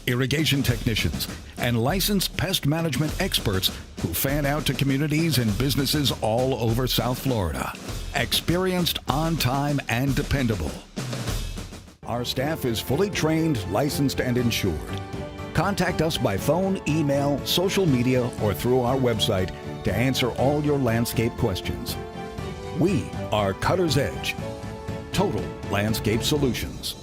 irrigation technicians, and licensed pest management experts who fan out to communities and businesses all over South Florida. Experienced, on time, and dependable. Our staff is fully trained, licensed, and insured. Contact us by phone, email, social media, or through our website to answer all your landscape questions. We are Cutter's Edge. Total Landscape Solutions.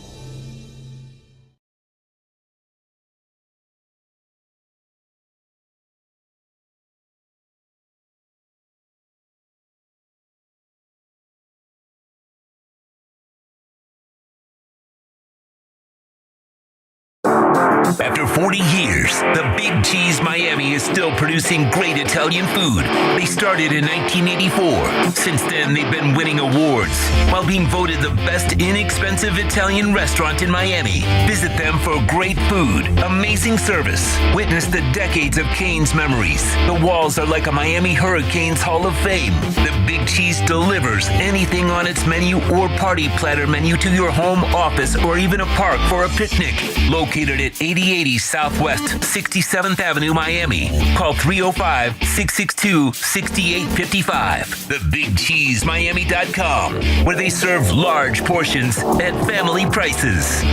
After 40 years, the Big Cheese Miami is still producing great Italian food. They started in 1984. Since then, they've been winning awards while being voted the best inexpensive Italian restaurant in Miami. Visit them for great food, amazing service. Witness the decades of Cane's memories. The walls are like a Miami Hurricanes Hall of Fame. The Big Cheese delivers anything on its menu or party platter menu to your home, office, or even a park for a picnic. Located at 8080 Southwest 67th Avenue, Miami. Call 305-662-6855. TheBigCheeseMiami.com, where they serve large portions at family prices.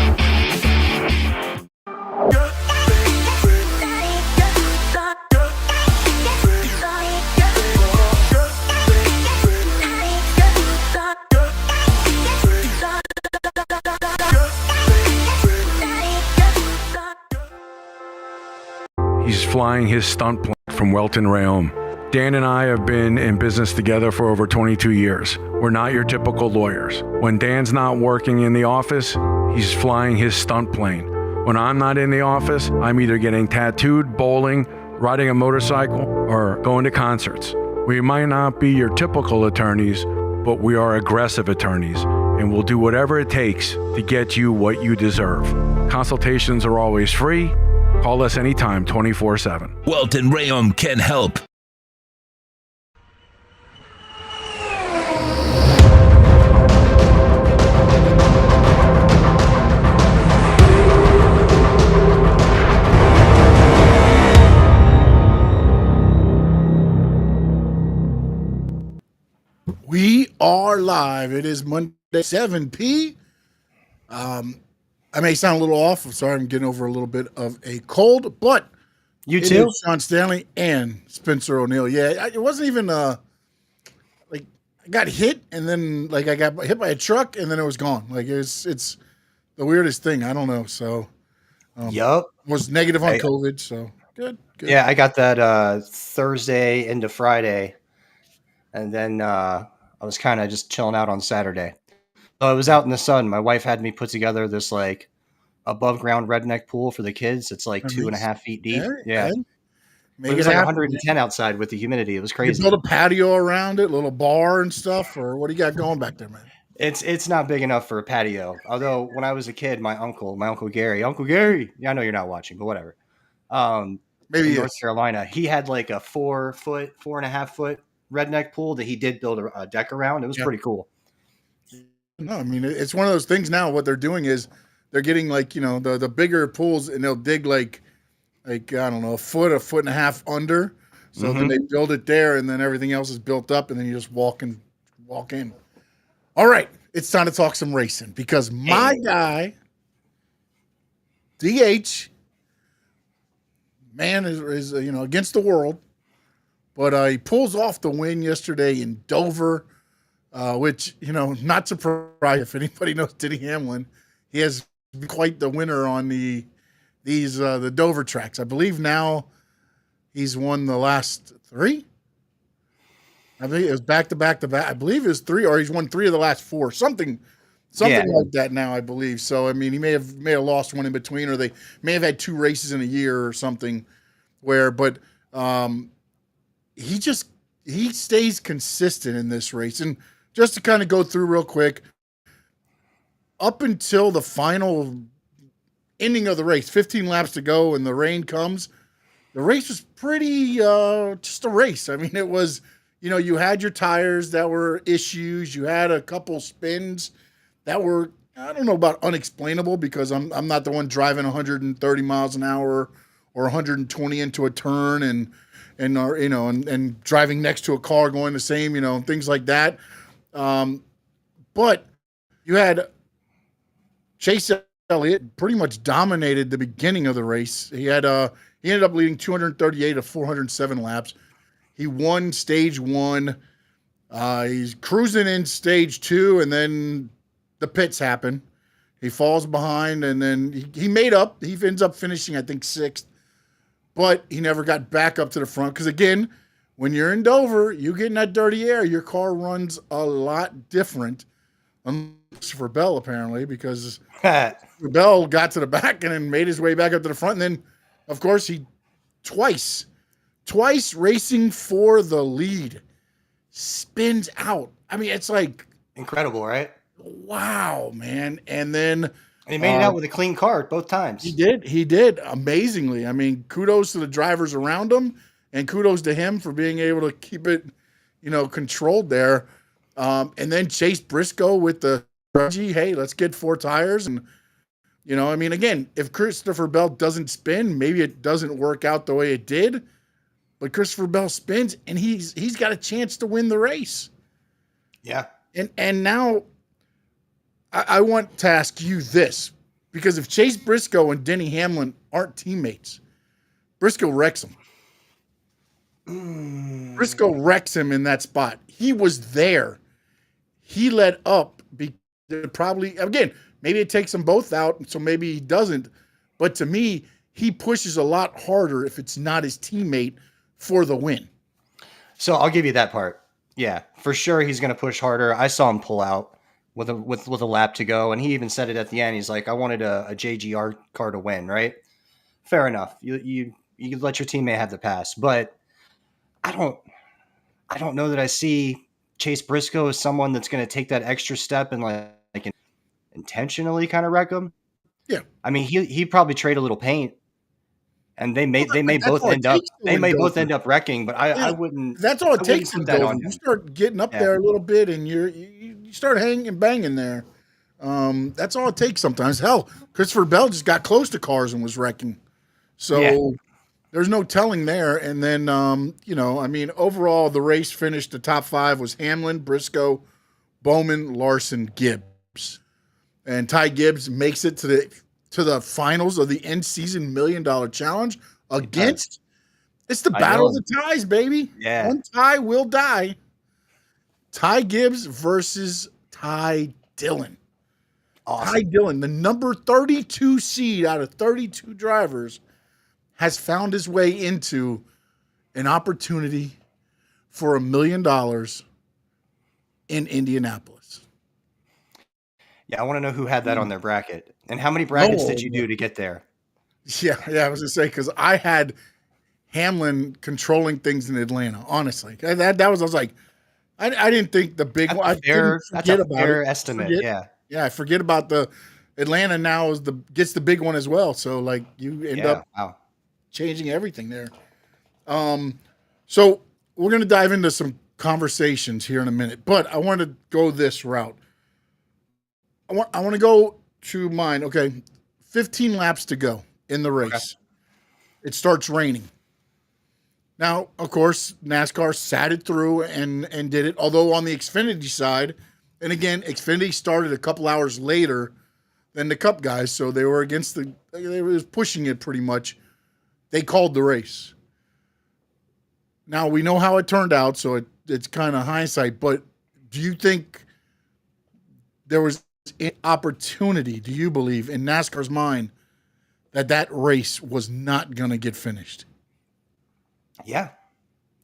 He's flying his stunt plane from Welton Rayom. Dan and I have been in business together for over 22 years. We're not your typical lawyers. When Dan's not working in the office, he's flying his stunt plane. When I'm not in the office, I'm either getting tattooed, bowling, riding a motorcycle, or going to concerts. We might not be your typical attorneys, but we are aggressive attorneys, and we'll do whatever it takes to get you what you deserve. Consultations are always free. Call us anytime, 24/7. Welton Rayom can help. We are live. It is Monday, 7 p. I may sound a little off. I'm sorry, I'm getting over a little bit of a cold, but you too, Sean Stanley and Spencer O'Neill. Yeah, it wasn't even like I got hit and then like I got hit by a truck and then it was gone. Like it's the weirdest thing. I don't know. So, was negative on COVID. So good. Yeah, I got that Thursday into Friday, and then I was kind of just chilling out on Saturday. So I was out in the sun. My wife had me put together this like above ground redneck pool for the kids. It's like 2.5 feet deep. Yeah. It was like 110 outside with the humidity. It was crazy. You build a patio around it, little bar and stuff, or what do you got going back there, man? It's not big enough for a patio. Although when I was a kid, my uncle Gary, yeah, I know you're not watching, but whatever. Maybe in North Carolina, he had like a 4.5 foot redneck pool that he did build a deck around. It was pretty cool. No, I mean, it's one of those things now. What they're doing is they're getting like, the bigger pools and they'll dig like, I don't know, a foot and a half under. So then they build it there and then everything else is built up and then you just walk in. All right. It's time to talk some racing because my guy, DH, man is against the world, but he pulls off the win yesterday in Dover. Which, not surprised if anybody knows Denny Hamlin. He has been quite the winner on the Dover tracks. I believe now he's won the last 3. I think it was back to back. I believe it was 3, or he's won 3 of the last 4. Something like that now, I believe. So I mean, he may have lost one in between, or they may have had 2 races in a year or something. But he stays consistent in this race. And just to kind of go through real quick, up until the final ending of the race, 15 laps to go and the rain comes, the race was pretty just a race. I mean, it was, you had your tires that were issues. You had a couple spins that were I don't know about unexplainable because I'm not the one driving 130 miles an hour or 120 into a turn and or, and driving next to a car going the same, things like that. But you had Chase Elliott pretty much dominated the beginning of the race. He ended up leading 238 of 407 laps. He won stage one. He's cruising in stage two, and then the pits happen. He falls behind, and then he made up. He ends up finishing, I think, sixth, but he never got back up to the front because, again, when you're in Dover, you get in that dirty air, your car runs a lot different. For Bell, apparently, because Bell got to the back and then made his way back up to the front. And then, of course, he twice racing for the lead, spins out. I mean, it's like incredible, right? Wow, man. And then he made it out with a clean car both times. He did amazingly. I mean, kudos to the drivers around him and kudos to him for being able to keep it, controlled there. And then Chase Briscoe with the strategy, hey, let's get 4 tires. And, again, if Christopher Bell doesn't spin, maybe it doesn't work out the way it did. But Christopher Bell spins, and he's got a chance to win the race. Yeah. And now I want to ask you this, because if Chase Briscoe and Denny Hamlin aren't teammates, Briscoe wrecks him. Briscoe wrecks him in that spot. He was there. He let up. Probably, again, maybe it takes them both out, so maybe he doesn't. But to me, he pushes a lot harder if it's not his teammate for the win. So I'll give you that part. Yeah, for sure he's going to push harder. I saw him pull out with a lap to go, and he even said it at the end. He's like, I wanted a JGR car to win, right? Fair enough. You let your teammate have the pass, but I don't know that I see Chase Briscoe as someone that's going to take that extra step and like intentionally kind of wreck him. Yeah. I mean, he probably trade a little paint, and they may both end up wrecking, but I wouldn't. That's all it takes. You start getting up there a little bit, and you start hanging and banging there. That's all it takes sometimes. Hell, Christopher Bell just got close to cars and was wrecking. So there's no telling there. And then, overall, the race finished. The top 5 was Hamlin, Briscoe, Bowman, Larson, Gibbs. And Ty Gibbs makes it to the finals of the end season $1 Million Challenge against. It's the battle of the ties, baby. Yeah, one tie will die. Ty Gibbs versus Ty Dillon. Awesome. Ty Dillon, the number 32 seed out of 32 drivers, has found his way into an opportunity for $1 million in Indianapolis. Yeah, I want to know who had that on their bracket. And how many brackets did you do to get there? Yeah, I was going to say, because I had Hamlin controlling things in Atlanta, honestly. I was like, I didn't think the big one. That's a fair estimate, yeah. Yeah, I forget about the Atlanta now gets the big one as well. So, like, you end up changing everything there. So we're going to dive into some conversations here in a minute, but I want to go this route. I want to go to mine. Okay, 15 laps to go in the race. Okay. It starts raining. Now, of course, NASCAR sat it through and did it. Although on the Xfinity side, and again, Xfinity started a couple hours later than the Cup guys, so they were they were pushing it pretty much. They called the race. Now we know how it turned out, so it's kind of hindsight. But do you think there was an opportunity, do you believe, in NASCAR's mind that race was not going to get finished? Yeah.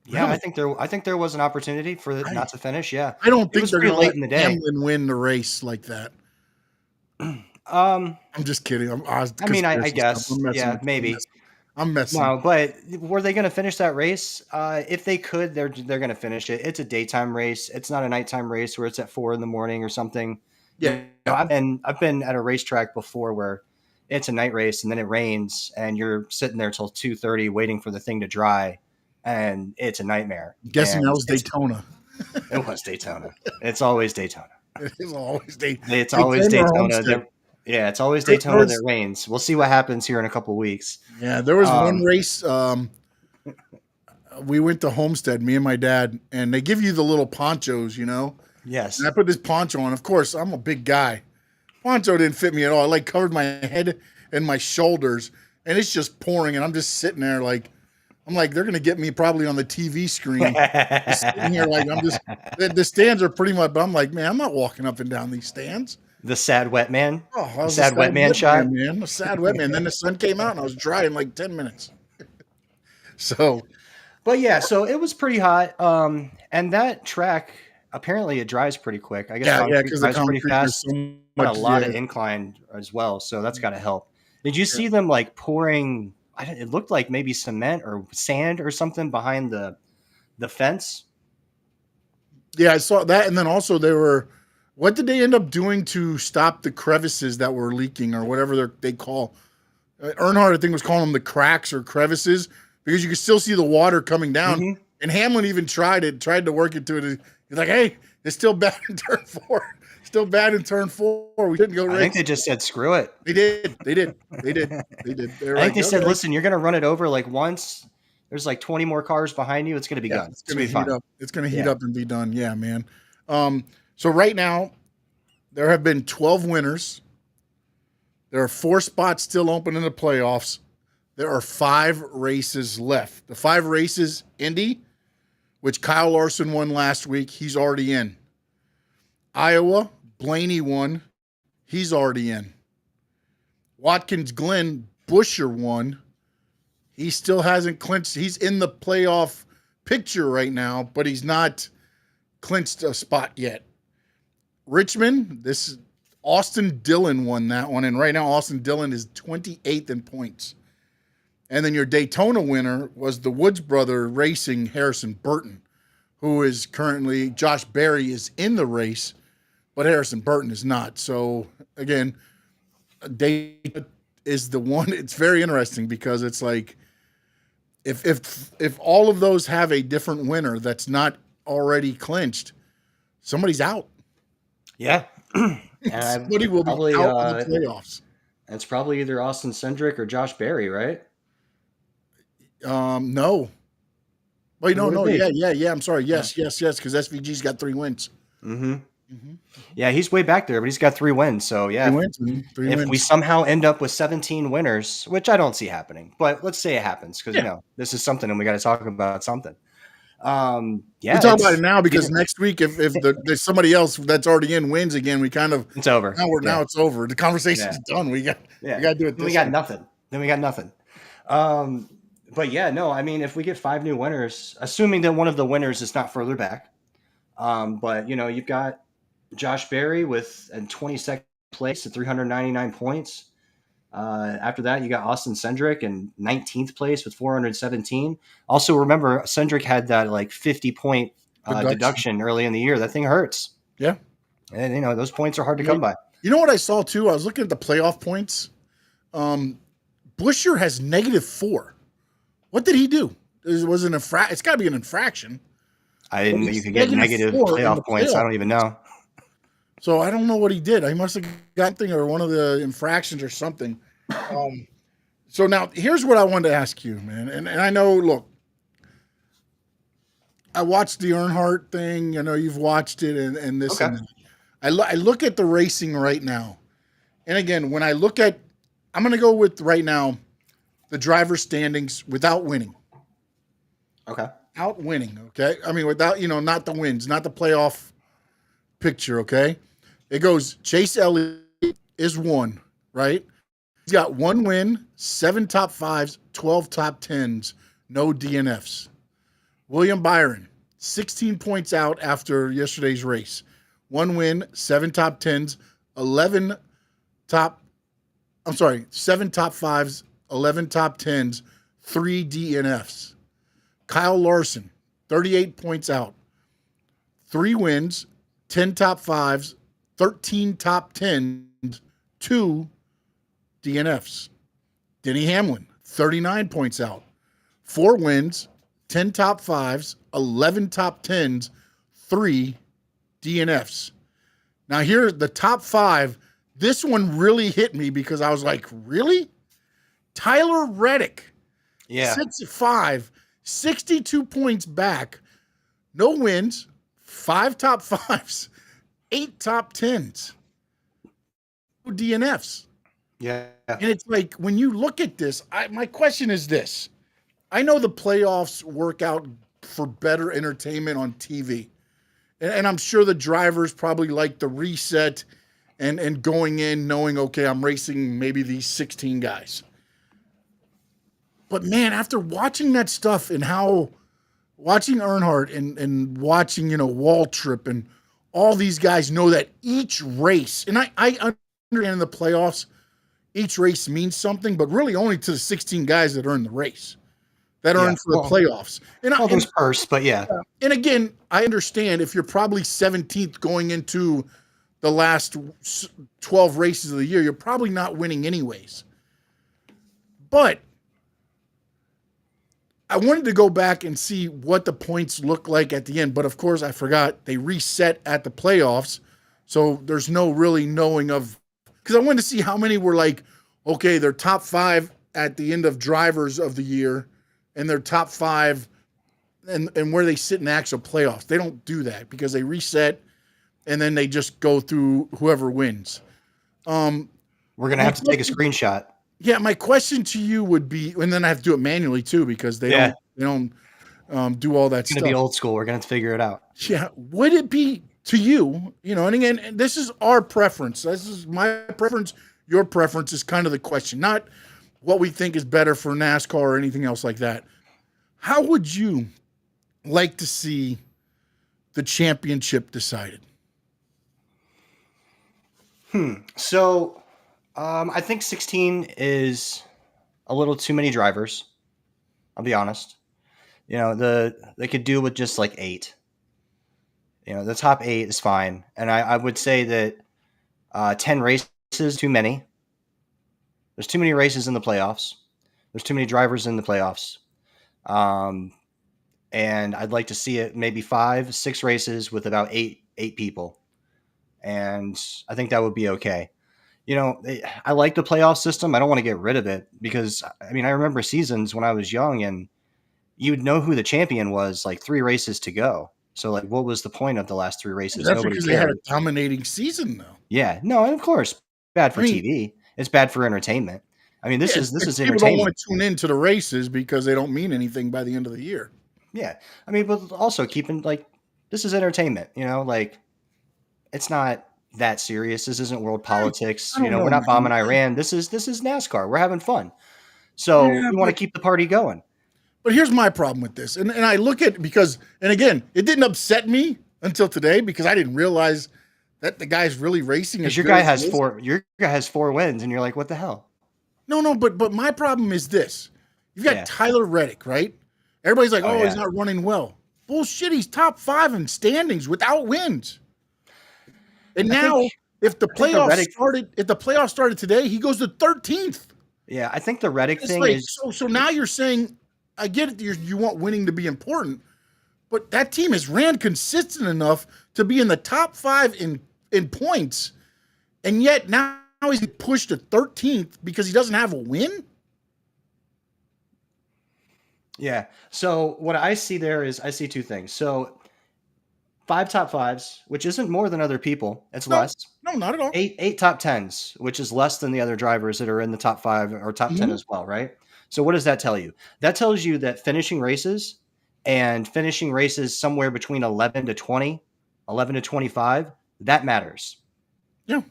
Yeah, really? I think there was an opportunity for it not to finish. Yeah. I don't think they're going to let Hamlin win the race like that. I'm just kidding. I guess. Yeah, maybe. I'm messing. No, but were they going to finish that race? If they could, they're going to finish it. It's a daytime race. It's not a nighttime race where it's at 4 a.m. or something. Yeah. I've been at a racetrack before where it's a night race and then it rains and you're sitting there till 2:30 waiting for the thing to dry, and it's a nightmare. I'm guessing that was Daytona. It was Daytona. It's always Daytona. It is always It's always Daytona. Homestead. Yeah, it's always There Daytona was- that reigns. We'll see what happens here in a couple weeks. Yeah, there was one race. We went to Homestead, me and my dad, and they give you the little ponchos, Yes. And I put this poncho on. Of course, I'm a big guy. Poncho didn't fit me at all. I like covered my head and my shoulders, and it's just pouring, and I'm just sitting there like, I'm like, they're gonna get me probably on the TV screen. Just sitting here like the stands are pretty much. But I'm like, man, I'm not walking up and down these stands. The sad wet man. Oh, I The was sad wet man shot. man. A sad wet man. Then the sun came out, and I was dry in like 10 minutes. So, But yeah, so it was pretty hot. And that track apparently it dries pretty quick. I guess concrete because the dries pretty concrete fast. is so But much. a lot of incline as well, so that's got to help. Did you see them like pouring? It looked like maybe cement or sand or something behind the fence. Yeah, I saw that, and then also they were. What did they end up doing to stop the crevices that were leaking, or whatever they call? Earnhardt, I think, was calling them the cracks or crevices because you could still see the water coming down. Mm-hmm. And Hamlin even tried to work it to it. He's like, "Hey, it's still bad in turn 4. Still bad in turn 4. We didn't go race." I think they just said screw it. They did. I think they said, "Listen, you're going to run it over like once. There's like 20 more cars behind you. It's going to be done. It's going to heat up. It's going to heat up and be done." Yeah, man. So right now, there have been 12 winners. There are 4 spots still open in the playoffs. There are 5 races left. The 5 races, Indy, which Kyle Larson won last week. He's already in. Iowa, Blaney won. He's already in. Watkins Glen, Buescher won. He still hasn't clinched. He's in the playoff picture right now, but he's not clinched a spot yet. Richmond, Austin Dillon won that one, and right now Austin Dillon is 28th in points. And then your Daytona winner was the Woods brother racing Harrison Burton, who is currently, Josh Berry is in the race, but Harrison Burton is not. So again, Daytona is the one. It's very interesting because it's like if all of those have a different winner that's not already clinched, somebody's out. Yeah. Somebody will be out of the playoffs. It's probably either Austin Cindric or Josh Berry, right? No. Wait, no. Yeah. I'm sorry. Yes, because SVG's got 3 wins. Mm-hmm. Yeah, he's way back there, but he's got 3 wins. So yeah, 3 wins. We somehow end up with 17 winners, which I don't see happening, but let's say it happens because this is something, and we got to talk about something. We talk about it now because next week, if there's somebody else that's already in wins again, we kind of it's over. Now it's over. The conversation's done. We got to do it. We got nothing. Then we got nothing. But yeah, no. I mean, if we get 5 new winners, assuming that one of the winners is not further back, but you've got Josh Berry with in 22nd place at 399 points. After that, you got Austin Cindric in 19th place with 417. Also, remember, Cindric had that like 50-point deduction early in the year. That thing hurts. Yeah. And, those points are hard to come by. You know what I saw, too? I was looking at the playoff points. Buescher has -4. What did he do? Was it it's got to be an infraction. I didn't know you could get negative playoff points. I don't even know. So I don't know what he did. He must have got something or one of the infractions or something. So now here's what I wanted to ask you, man. And I know, look, I watched the Earnhardt thing. I know you've watched it and this. Okay. And I look at the racing right now. And again, when I look at, I'm going to go with right now, the driver standings without winning. Okay. Out winning. Okay. I mean, without, not the wins, not the playoff picture. Okay. It goes Chase Elliott is 1, right? He's got 1 win, 7 top 5s, 12 top 10s, no DNFs. William Byron, 16 points out after yesterday's race. 1 win, 7 top 10s, 7 top 5s, 11 top 10s, 3 DNFs. Kyle Larson, 38 points out. 3 wins, 10 top 5s, 13 top 10s, 2 DNFs. Denny Hamlin, 39 points out. 4 wins, 10 top 5s, 11 top 10s, 3 DNFs. Now here, the top 5. This one really hit me because I was like, really? Tyler Reddick, Yeah. 6'5", 62 points back, no wins, 5 top 5s, 8 top 10s, no DNFs. Yeah. And it's like, when you look at this, my question is this. I know the playoffs work out for better entertainment on TV. And I'm sure the drivers probably like the reset and going in knowing, okay, I'm racing maybe these 16 guys. But man, after watching that stuff and how watching Earnhardt and watching, Waltrip and all these guys know that each race, and I understand in the playoffs, each race means something, but really only to the 16 guys that are in the race, that are in for the playoffs. And there's purse, but yeah. And again, I understand if you're probably 17th going into the last 12 races of the year, you're probably not winning anyways. But I wanted to go back and see what the points look like at the end. But of course, I forgot they reset at the playoffs. So there's no really knowing of, because I wanted to see how many were like, okay, they're top 5 at the end of drivers of the year, and they're top 5 and where they sit in the actual playoffs. They don't do that because they reset and then they just go through whoever wins. We're going to have to take a screenshot. Yeah, my question to you would be, and then I have to do it manually too because they don't do all that It's stuff. going to be old school. We're going to have to figure it out. Yeah, would it be to you? And again, this is our preference. This is my preference. Your preference is kind of the question, not what we think is better for NASCAR or anything else like that. How would you like to see the championship decided? So, I think 16 is a little too many drivers. I'll be honest. They could do with just like 8. The top 8 is fine, and I would say that 10 races is too many. There's too many races in the playoffs. There's too many drivers in the playoffs. And I'd like to see it maybe 5, 6 races with about 8 people. And I think that would be okay. I like the playoff system. I don't want to get rid of it because, I remember seasons when I was young and you would know who the champion was like 3 races to go. So, like, what was the point of the last 3 races? That's because they had a dominating season, though. Yeah. No, and of course, bad for TV. It's bad for entertainment. This is entertainment. People don't want to tune into the races because they don't mean anything by the end of the year. Yeah. But also keeping, like, this is entertainment, it's not that serious. This isn't world politics. We're not bombing Iran. This is NASCAR. We're having fun. So we want to keep the party going. But here's my problem with this. And I look at and again, it didn't upset me until today because I didn't realize that the guy's really racing. Because your guy has 4 wins and you're like, what the hell? No, but my problem is this. You've got Tyler Reddick, right? Everybody's like, he's not running well. Bullshit, he's top 5 in standings without wins. And if the playoffs started today, he goes to 13th. Yeah, I think the Reddick thing is so now you're saying, I get it, you want winning to be important, but that team has ran consistent enough to be in the top 5 in points, and yet now he's pushed to 13th because he doesn't have a win? Yeah. So what I see there is I see 2 things. So 5 top 5s, which isn't more than other people. It's less. No, not at all. 8 top 10s, which is less than the other drivers that are in the top 5 or top 10 as well, right? So what does that tell you? That tells you that finishing races somewhere between 11 to 20, 11 to 25, that matters. Yeah.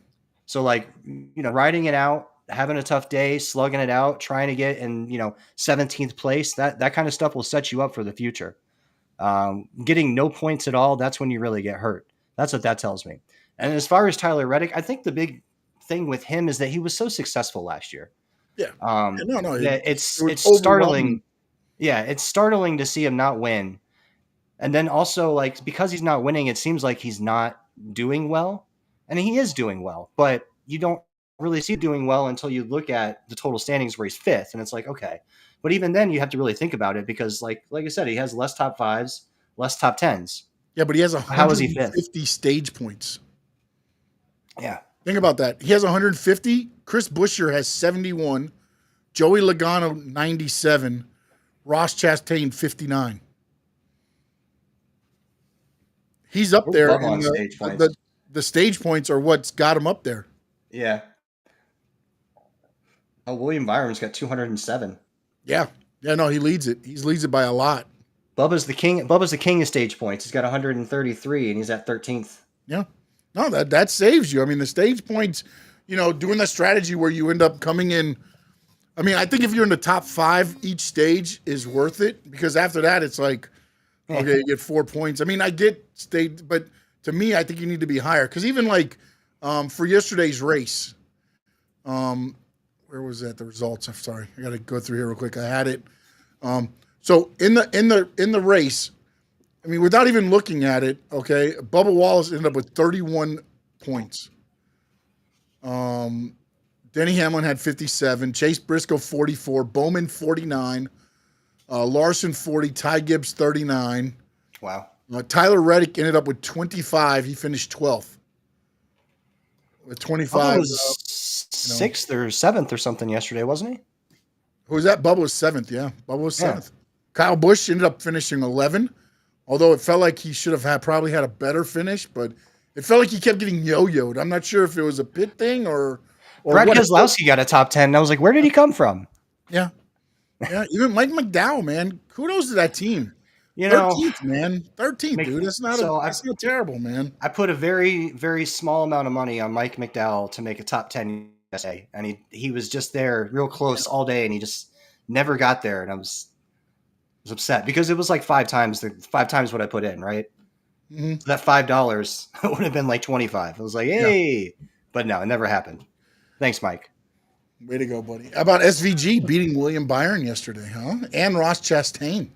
So like, riding it out, having a tough day, slugging it out, trying to get in, 17th place, that kind of stuff will set you up for the future. Getting no points at all, that's when you really get hurt. That's what that tells me. And as far as Tyler Reddick, I think the big thing with him is that he was so successful last year. Yeah. It's startling. Yeah, it's startling to see him not win. And then also, like, because he's not winning, it seems like he's not doing well. And he is doing well, but you don't really see doing well until you look at the total standings where he's 5th. And it's like, okay. But even then, you have to really think about it because, like I said, he has less top 5s, less top 10s. Yeah, but he has How is he 150 stage points. Yeah. Think about that. He has 150. Chris Buescher has 71. Joey Logano 97. Ross Chastain 59. He's up Where's there, Bubba and on stage points? the stage points are what's got him up there. Yeah. Oh, William Byron's got 207. Yeah, no, he leads it. He leads it by a lot. Bubba's the king. Bubba's the king of stage points. He's got 133, and he's at 13th. Yeah, no, that saves you. I mean, the stage points, doing that strategy where you end up coming in. I mean, I think if you're in the top 5 each stage is worth it, because after that it's like, okay, you get 4 points. I mean, I get stage, but to me, I think you need to be higher, because even like for yesterday's race, where was that? The results. I'm sorry, I got to go through here real quick. I had it. So in the race, I mean, without even looking at it, okay, Bubba Wallace ended up with 31 points. Denny Hamlin had 57, Chase Briscoe 44, Bowman 49, Larson 40, Ty Gibbs 39. Wow. Tyler Reddick ended up with 25. He finished 12th with 25. Bubba was 6th or 7th or something yesterday, wasn't he? Who was that? Bubba was 7th. Yeah, Bubba was 7th. Kyle Busch ended up finishing 11, although it felt like he should have probably had a better finish, but it felt like he kept getting yo-yoed. I'm not sure if it was a pit thing or Brad what. Keselowski got a top 10. And I was like, where did he come from? Yeah. Even Mike McDowell, man. Kudos to that team. 13th, man. 13th, dude. That's not terrible, man. I put a very, very small amount of money on Mike McDowell to make a top 10 yesterday, and he was just there real close all day, and he just never got there, and I was upset because it was like 5 times what I put in, right? Mm-hmm. So that $5 would have been like 25. I was like, hey, but no, it never happened. Thanks, Mike. Way to go, buddy. How about SVG beating William Byron yesterday, huh? And Ross Chastain.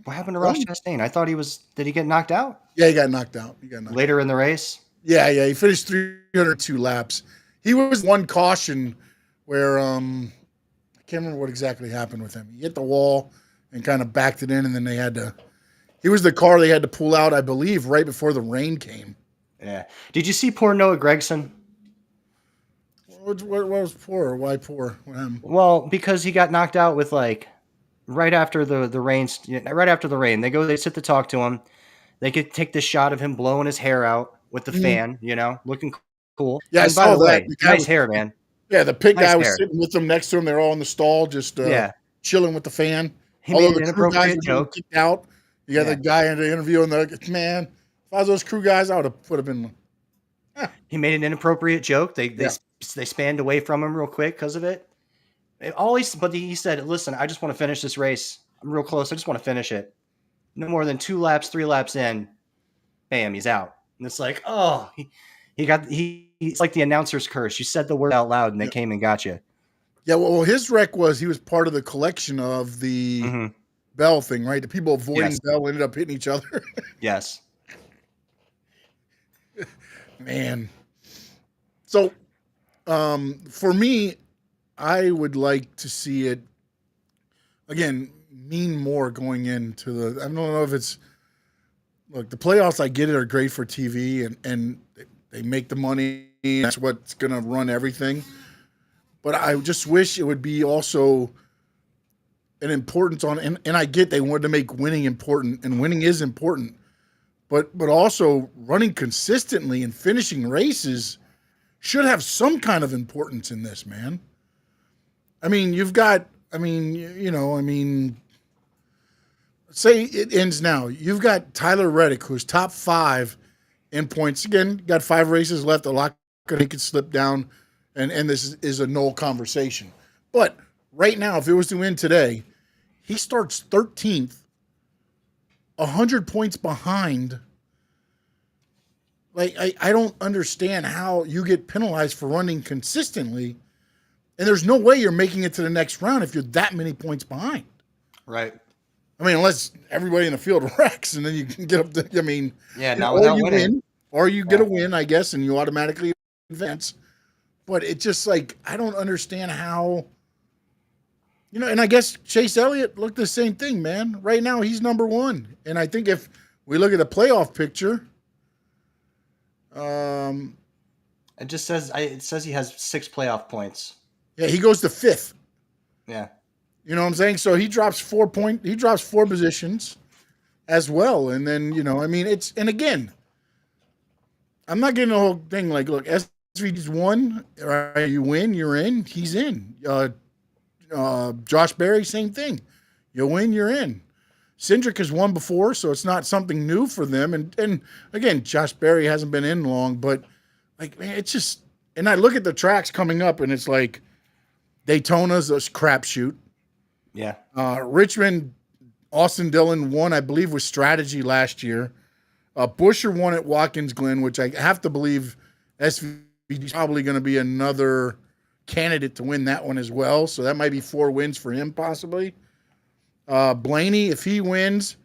What happened to Ross Chastain? I thought did he get knocked out? Yeah, he got knocked out. Later in the race? Yeah. He finished 302 laps. He was one caution where I can't remember what exactly happened with him. He hit the wall and kind of backed it in, and then he was the car they had to pull out, I believe, right before the rain came. Yeah. Did you see poor Noah Gragson? What was poor? Why poor? What happened? Well, because he got knocked out with right after the rain. Right after the rain, they sit to talk to him. They could take the shot of him blowing his hair out with the fan, looking cool. Yeah, and I saw that. Nice hair, man. Yeah, the pit guy was sitting with them next to him. They're all in the stall, just chilling with the fan. He made an inappropriate joke. Kicked out. You got the guy in the interview, and man, if I was those crew guys, I would have been. He made an inappropriate joke. They spanned away from him real quick because of it. But he said, "Listen, I just want to finish this race. I'm real close. I just want to finish it. No more than 3 laps in, bam, he's out." And it's like, oh, he's like the announcer's curse. You said the word out loud, and they came and got you. Yeah, well, his wreck was he was part of the collection of the Bell thing, right? The people avoiding Bell ended up hitting each other. Yes. Man. So, for me, I would like to see it, again, mean more going into the – I don't know if it's – look, the playoffs, I get it, are great for TV, and they make the money. That's what's going to run everything. But I just wish it would be also an importance on – and I get they wanted to make winning important, and winning is important. But also running consistently and finishing races should have some kind of importance in this, man. I mean, say it ends now. You've got Tyler Reddick, who's top 5 in points. Again, got 5 races left. A lot could slip down, and this is a null conversation. But right now, if it was to win today, he starts 13th, 100 points behind. Like, I don't understand how you get penalized for running consistently, and there's no way you're making it to the next round if you're that many points behind. Right. I mean, unless everybody in the field wrecks, and then you can get up to, without winning. Or you get a win, I guess, and you automatically advance. But it's just like, I don't understand how, and I guess Chase Elliott looked the same thing, man. Right now, he's number 1. And I think if we look at the playoff picture, It just says it says he has 6 playoff points. Yeah, he goes to 5th. Yeah. You know what I'm saying? So he drops 4 positions as well. And then, I mean, and again, I'm not getting the whole thing like, look, SVG's won, right? You win, you're in, he's in. Josh Berry, same thing. You win, you're in. Cindric has won before, so it's not something new for them. And again, Josh Berry hasn't been in long, but like, man, it's just, and I look at the tracks coming up and it's like Daytona's a crapshoot. Yeah. Richmond, Austin Dillon won, I believe, with strategy last year. Busher won at Watkins Glen, which I have to believe SVG's probably going to be another candidate to win that one as well. So that might be 4 wins for him possibly. Blaney, if he wins,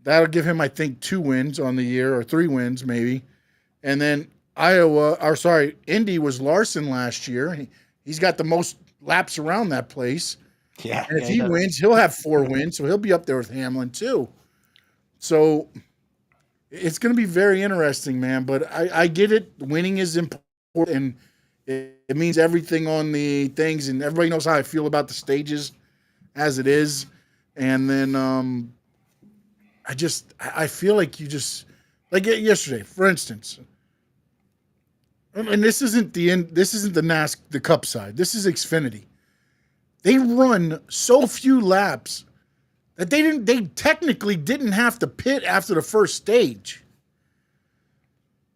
that'll give him, I think, 2 wins on the year, or 3 wins maybe. And then Indy was Larson last year. He's got the most laps around that place. Yeah. And if he wins, he'll have 4 wins, so he'll be up there with Hamlin too. So it's going to be very interesting, man. But I get it. Winning is important, and it means everything on the things, and everybody knows how I feel about the stages as it is. And then I feel like you just, like yesterday, for instance, and this isn't the end. This isn't the Cup side. This is Xfinity. They run so few laps that they technically didn't have to pit after the first stage.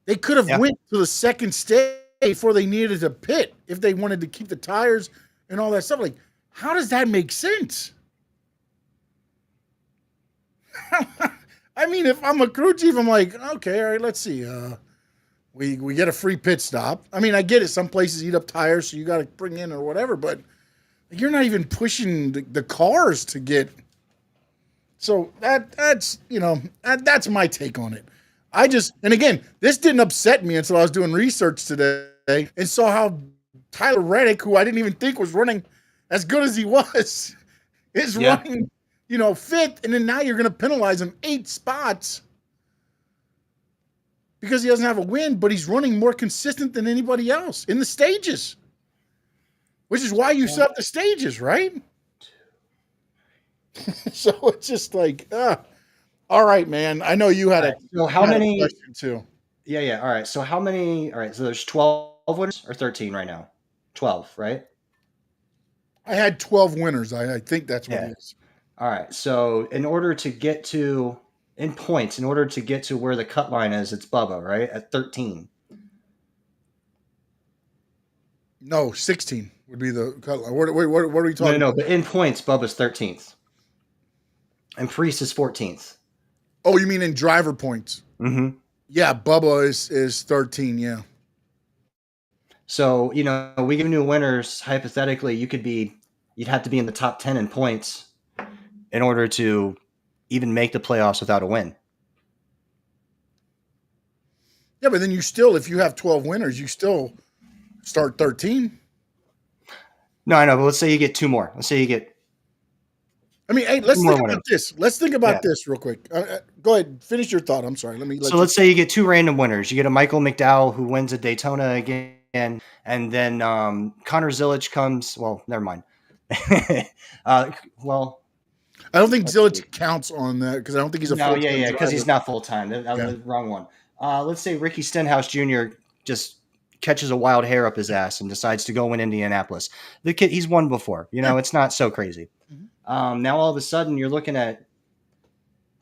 They could have went to the second stage before they needed to pit if they wanted to keep the tires and all that stuff. Like, how does that make sense? I mean, if I'm a crew chief, I'm like, okay, all right, let's see. We get a free pit stop. I mean, I get it. Some places eat up tires, so you got to bring in or whatever, but you're not even pushing the cars to get. So that's my take on it. And again, this didn't upset me until I was doing research today and saw how Tyler Reddick, who I didn't even think was running as good as he was, is running, 5th. And then now you're going to penalize him 8 spots because he doesn't have a win, but he's running more consistent than anybody else in the stages. Which is why you set up the stages, right? So it's just like, all right, man. I know you had a question too. Yeah. All right. So how many? All right. So there's 12 winners or 13 right now? 12, right? I had 12 winners. I think that's what it is. All right. So in order to get to where the cut line is, it's Bubba, right? At 13. No, 16 would be the cut line. What are we talking about? No, but in points, Bubba's 13th. And Priest is 14th. Oh, you mean in driver points? Mm-hmm. Yeah, Bubba is 13, yeah. So, we give new winners, hypothetically, you'd have to be in the top 10 in points in order to even make the playoffs without a win. Yeah, but then if you have 12 winners, you still start 13. No, I know, but let's say you get 2 more. Let's say you get. I mean, hey, let's think about this. Let's think about this real quick. Go ahead, finish your thought. I'm sorry. Let's say you get 2 random winners. You get a Michael McDowell who wins at Daytona again, and then Connor Zilic comes. Well, never mind. I don't think Zilic counts on that because I don't think he's a full-time driver. because he's not full time. That was the wrong one. Let's say Ricky Stenhouse Jr. just catches a wild hair up his ass and decides to go win Indianapolis. The kid, he's won before. It's not so crazy. Mm-hmm. Now all of a sudden you're looking at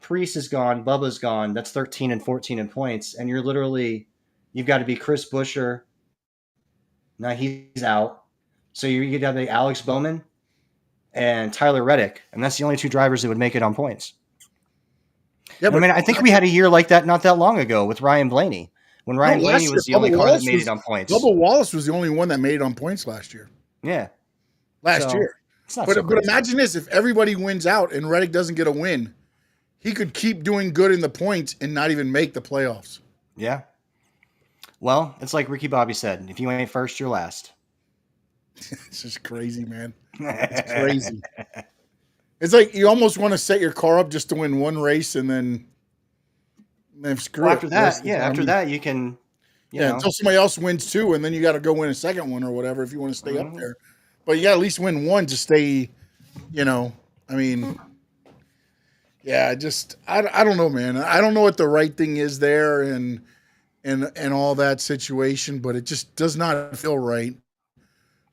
Priest is gone, Bubba's gone. That's 13 and 14 in points, and you've got to be Chris Buescher. Now he's out, so you got to be Alex Bowman and Tyler Reddick, and that's the only 2 drivers that would make it on points. Yeah, but I think we had a year like that not that long ago with Ryan Blaney. When Ryan Blaney was the only car that made it on points. Bubba Wallace was the only one that made it on points last year. Yeah. Last year. But imagine this. If everybody wins out and Reddick doesn't get a win, he could keep doing good in the points and not even make the playoffs. Yeah. Well, it's like Ricky Bobby said, if you ain't first, you're last. It's just crazy, man. It's crazy. It's like you almost want to set your car up just to win one race and then screw it. After that, you can You know. until somebody else wins two, and then you got to go win a second one or whatever if you want to stay up there. But you got to at least win one to stay. I mean, yeah, I don't know, man. I don't know what the right thing is there and all that situation, but it just does not feel right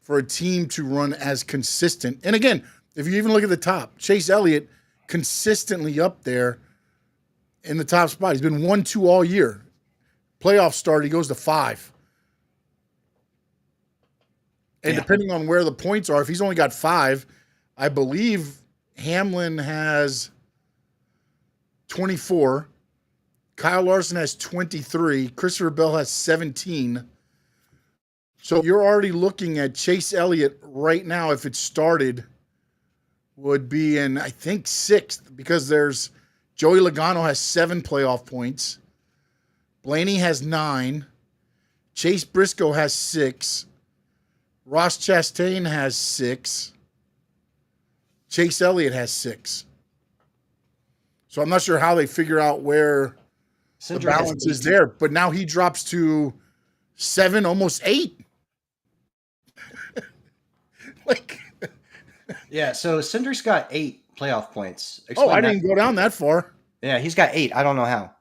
for a team to run as consistent. And again, if you even look at the top, Chase Elliott consistently up there in the top spot. He's been 1-2 all year. Playoff start, he goes to 5. And depending on where the points are, if he's only got 5, I believe Hamlin has 24. Kyle Larson has 23. Christopher Bell has 17. So you're already looking at Chase Elliott right now, if it started, would be in, I think, 6th, because there's Joey Logano has 7 playoff points. Blaney has 9. Chase Briscoe has 6. Ross Chastain has 6. Chase Elliott has 6. So I'm not sure how they figure out where the balance is there. But now he drops to 7, almost 8. Yeah, so Cindric's got 8 playoff points. I didn't go down that far. Yeah, he's got 8. I don't know how.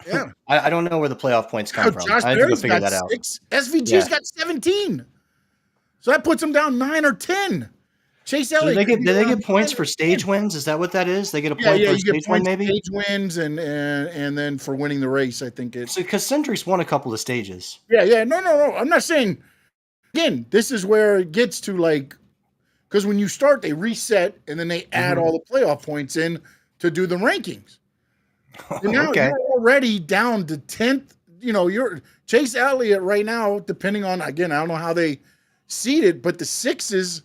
Yeah. I don't know where the playoff points come from. Josh I have to go Berry's figure got that 6. SVG's got 17. So that puts him down 9 or 10. Chase Elliott. Do they get points for stage wins? Is that what that is? They get a point for a stage win, maybe? Stage wins and then for winning the race, I think it's. Because Cindric's won a couple of stages. Yeah. No. I'm not saying. Again, this is where it gets to because when you start, they reset and then they add all the playoff points in to do the rankings. And now you're already down to 10th. You're Chase Elliott right now, depending on, again, I don't know how they seed it, but the 6s,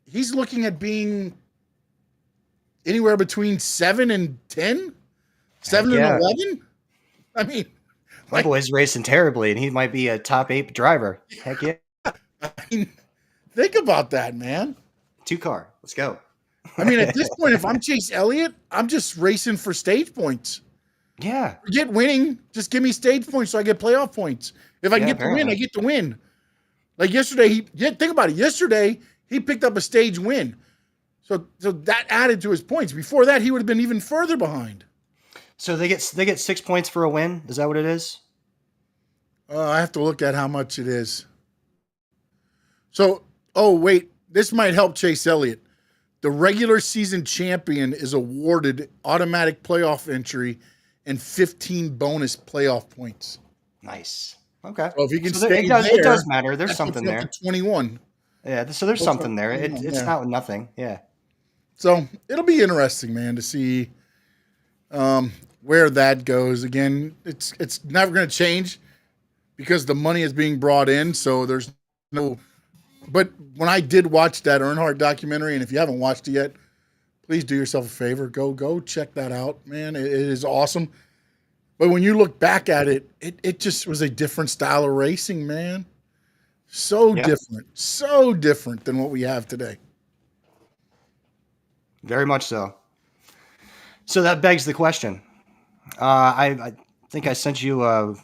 he's looking at being anywhere between 7 and 10, 7 and 11. I mean, my boy's racing terribly, and he might be a top 8 driver. Heck yeah. I mean, think about that, man. 2-car. Let's go. I mean, at this point, if I'm Chase Elliott, I'm just racing for stage points. Yeah. Forget winning. Just give me stage points so I get playoff points. If I can get the win, I get the win. Like yesterday, think about it. Yesterday, he picked up a stage win. So that added to his points. Before that, he would have been even further behind. So they get 6 points for a win? Is that what it is? I have to look at how much it is. So, wait. This might help Chase Elliott. The regular season champion is awarded automatic playoff entry and 15 bonus playoff points. Nice. Okay. So if he can stay there, it does matter. There's something there. 21. Yeah. So there's something there. It's not nothing. Yeah. So it'll be interesting, man, to see where that goes. Again, it's never going to change because the money is being brought in. So there's no. But when I did watch that Earnhardt documentary, and if you haven't watched it yet, please do yourself a favor. Go check that out, man. It is awesome. But when you look back at it, it just was a different style of racing, man. So different than what we have today. Very much so. So that begs the question. I think I sent you a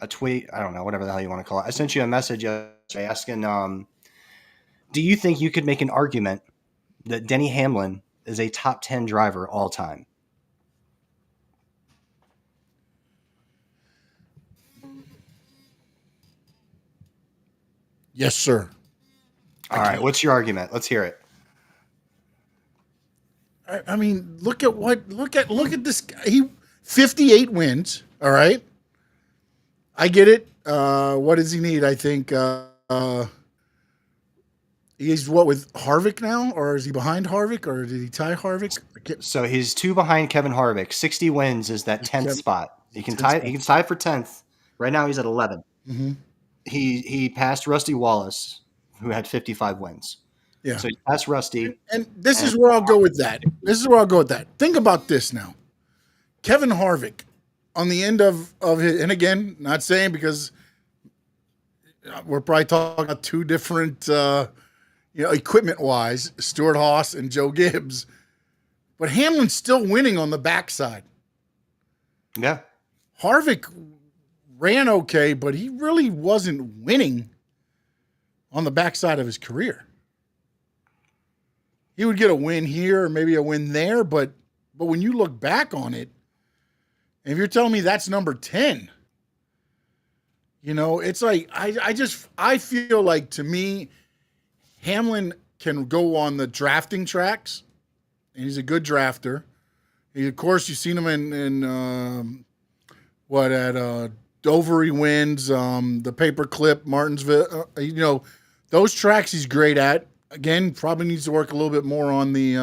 tweet. I don't know, whatever the hell you want to call it. I sent you a message asking, do you think you could make an argument that Denny Hamlin is a top 10 driver all time? Yes, sir. All right. What's your argument? Let's hear it. I mean, look at this guy. He 58 wins. All right. I get it. What does he need? I think he's with Harvick now, or is he behind Harvick, or did he tie Harvick? So he's 2 behind Kevin Harvick. 60 wins is that 10th spot. He can tie for 10th. Right now he's at 11. Mm-hmm. He passed Rusty Wallace, who had 55 wins. Yeah. So he passed Rusty. And this is where I'll go with that. Think about this now. Kevin Harvick on the end of his, and again, not saying because we're probably talking about 2 different, equipment-wise, Stuart Haas and Joe Gibbs, but Hamlin's still winning on the backside. Yeah. Harvick ran okay, but he really wasn't winning on the backside of his career. He would get a win here or maybe a win there, but when you look back on it, and if you're telling me that's number 10, it's like I feel like, to me, Hamlin can go on the drafting tracks, and he's a good drafter. Of course, you've seen him in Dover he wins, the paperclip, Martinsville. Those tracks he's great at. Again, probably needs to work a little bit more on the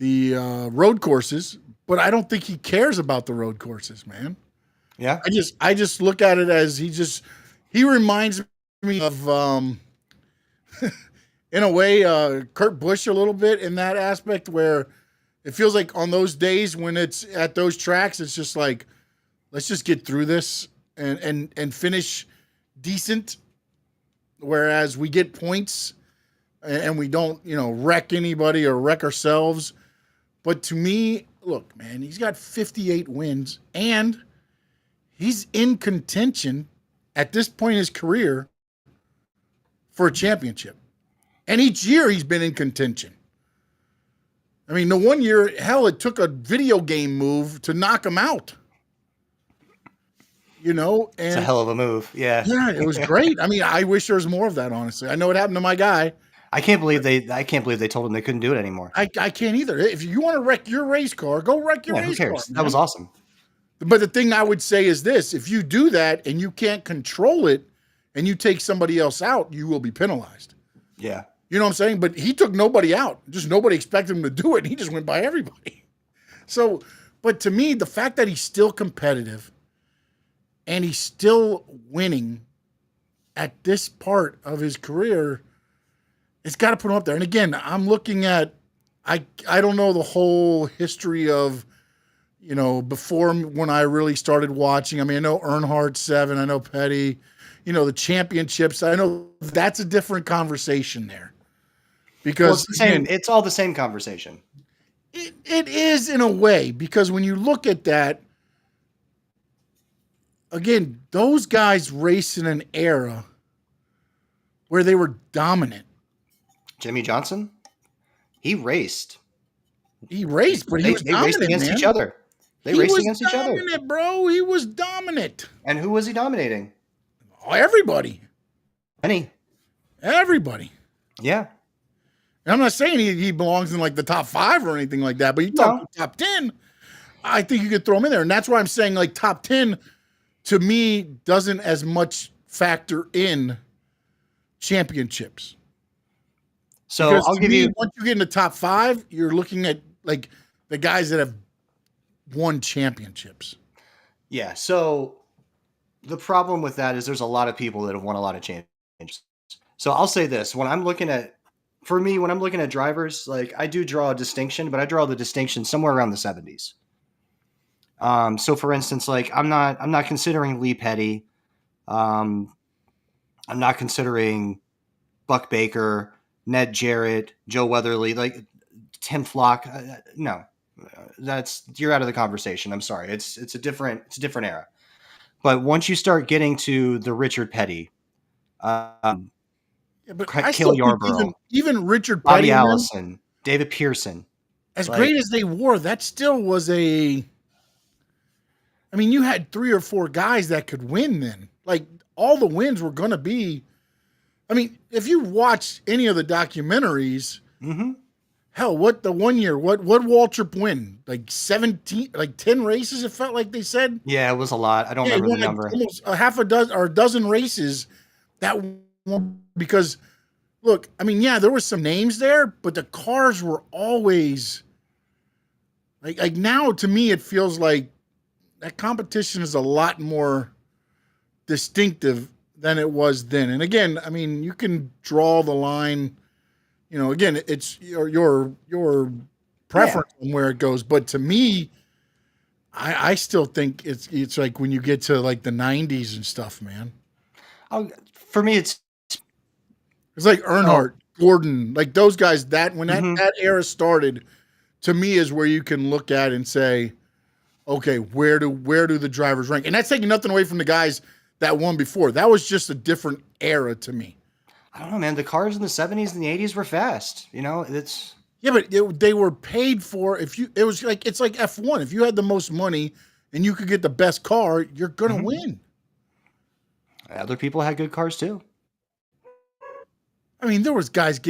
road courses, but I don't think he cares about the road courses, man. Yeah. I just look at it as he reminds me of in a way Kurt Busch a little bit in that aspect, where it feels like on those days when it's at those tracks, it's just like, let's just get through this and finish decent. Whereas we get points and we don't, wreck anybody or wreck ourselves. But to me, look, man, he's got 58 wins and he's in contention at this point in his career for a championship. And each year he's been in contention. I mean, the one year, hell, it took a video game move to knock him out. And It's a hell of a move. Yeah. Yeah, it was great. I mean, I wish there was more of that, honestly. I know it happened to my guy. I can't believe they told him they couldn't do it anymore. I can't either. If you want to wreck your race car, go wreck your race car. Man. That was awesome. But the thing I would say is this: if you do that and you can't control it and you take somebody else out, you will be penalized. Yeah. You know what I'm saying? But he took nobody out. Just nobody expected him to do it. And he just went by everybody. So, but to me, the fact that he's still competitive and he's still winning at this part of his career, it's got to put him up there. And again, I'm looking at, I don't know the whole history of, before when I really started watching. I mean, I know Earnhardt 7, I know Petty, the championships. I know that's a different conversation there. Because it's all the same conversation. It is in a way, because when you look at that, again, those guys race in an era where they were dominant. Jimmy Johnson, he raced. But he was dominant, raced against each other. He was dominant, bro. He was dominant. And who was he dominating? Everybody. Everybody. Yeah. And I'm not saying he belongs in like the top 5 or anything like that, but you talk top 10, I think you could throw him in there. And that's why I'm saying, like, top 10 to me doesn't as much factor in championships. So because I'll give you, once you get in the top 5, you're looking at like the guys that have won championships. Yeah. So the problem with that is there's a lot of people that have won a lot of championships. So I'll say this: when I'm looking at drivers, like, I do draw a distinction, but I draw the distinction somewhere around the 70s. So for instance, like, I'm not considering Lee Petty. I'm not considering Buck Baker, Ned Jarrett, Joe Weatherly, like Tim Flock. No, you're out of the conversation. I'm sorry. It's a different era. But once you start getting to the Richard Petty, but Cale Yarborough, even Richard Bobby Petty, Allison, David Pearson, as great as they were, that still was I mean, you had 3 or 4 guys that could win then. Like, all the wins were going to be, I mean, if you watch any of the documentaries, hell, what Waltrip win? Like 17, like 10 races, it felt like they said. Yeah, it was a lot. I don't remember the number. Almost a half a dozen or a dozen races that won, because look, I mean, yeah, there were some names there, but the cars were always like now, to me, it feels like that competition is a lot more distinctive than it was then. And again, I mean, you can draw the line, again, it's your preference on where it goes. But to me, I still think it's like when you get to like the 90s and stuff, man. For me, it's like Earnhardt, Gordon, like those guys, that when that era started, to me is where you can look at and say, okay, where do the drivers rank? And that's taking nothing away from the guys that won before. That was just a different era to me. I don't know, man. The cars in the 70s and the 80s were fast. You know, it's Yeah, but they were paid for. It's like F1. If you had the most money and you could get the best car, you're gonna win. other people had good cars too. I mean, there was guys